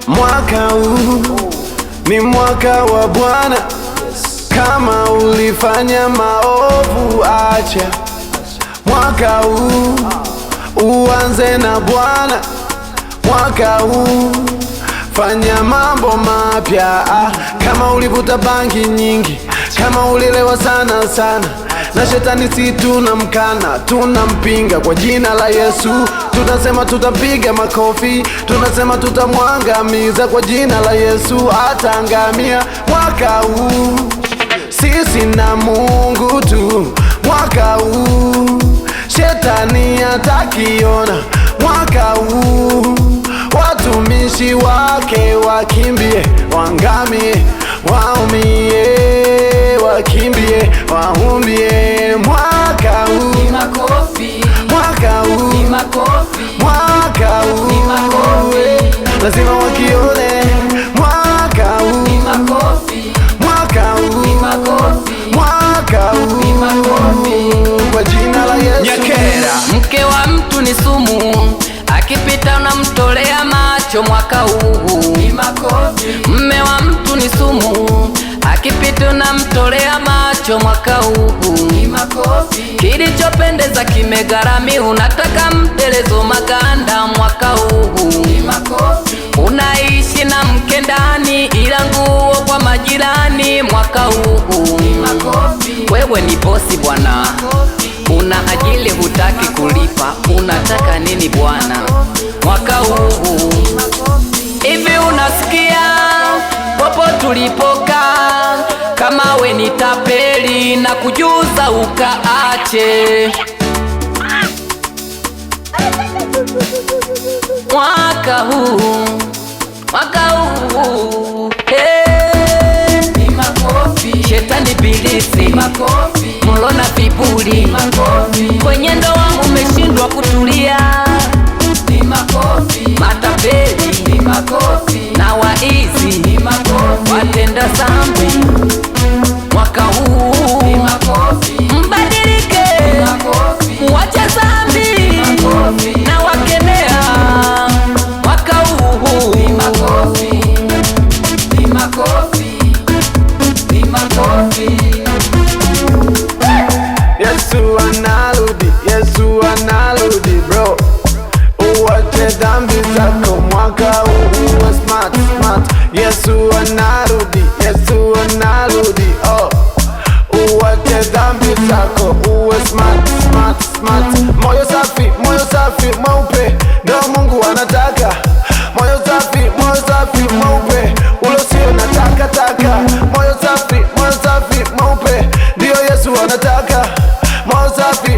Mwaka huu ni mwaka wa Bwana. Kama ulifanya maovu acha. Mwaka huu uanze na Bwana. Mwaka huu fanya mambo mapya. Kama ulivuta bangi nyingi, kama ulilewa sana sana, na shetani si tunamkana, tunampinga kwa jina la Yesu. Tunasema tutapiga makofi, tunasema tutamwangamiza kwa jina la Yesu, ataangamia. Mwaka huu sisi na Mungu tu. Mwaka huu shetani atakiona. Mwaka huu watumishi wake wakimbie, wangamie, waumie, wakimbie, waumie. Mwaka huu ni makofi, mwaka huu ni makofi, mwaka huu ni makofi, lazima wakione. Mwaka huu ni makofi, mwaka huu ni makofi, mwaka huu ni makofi kwa jina la Yesu. Nyakera. Mke wa mtu ni sumu, akipita unamtolea macho. Mwaka huu ni makofi. Mme wa mtu ni sumu, akipita unamtolea macho. Mwaka huu ni makofi. Kilichopendeza kimegharami, unataka mtelezo maganda. Mwaka huu ni makofi. Unaishi na mke ndani, ila nguo kwa majirani. Mwaka huu ni makofi. Wewe ni bosi bwana, una ajili hutaki kulipa, unataka nini bwana? Mwaka huu hivi unasikia popo tulipokaa, kama we ni tapeli na kujuza ukaache. Mwaka huu, mwaka huu, hey. Ni makofi. Shetani bilisi, ni makofi. Mulona viburi, ni makofi. Kwenye ndoa umeshindwa kutulia, ni makofi. Matapeli, ni makofi. Na waizi, ni makofi. Watenda zambi, mwaka huu, ni makofi. Mbadilike, ni makofi. Mwache zambi, ni makofi. Na wakemea, mwaka huu, ni makofi. Ni makofi, ni makofi. Yesu anarudi, Yesu anarudi bro. Uwache dhambi zako, mwaka huu uwe smart, smart. Yesu anarudi, Yesu anarudi, oh. Uwache dhambi zako, uwe smart, smart, smart. Moyo safi mweupe, ndio Mungu anataka. Moyo safi mweupe, ulo sio na taka. Moyo safi mweupe, ndio Yesu anataka. Moyo safi,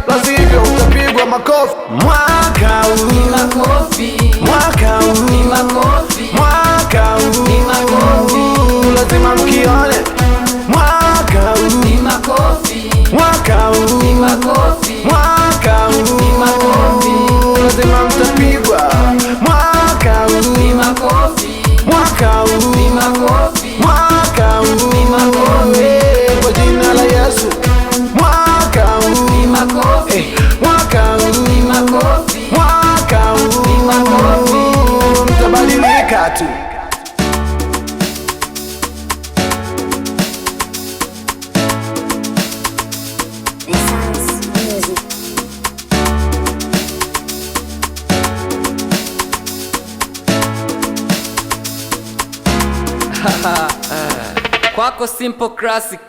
lazima utapigwa makofi. Mwaka huu Ni makofi, mwaka huu ni makofi, mwaka huu ni makofi, lazima mkione. Mwaka huu ni makofi, mwaka huu ni makofi, mwaka huu ni makofi, lazima mtapigwa. Mwaka huu ni makofi, mwaka huu ni makofi, mwaka huu ni makofi. kwa jina la Yesu. Mwaka huu ni makofi, mwaka huu ni makofi, mwaka huu ni makofi. mtabadilika tu. Kwako Simple Classic.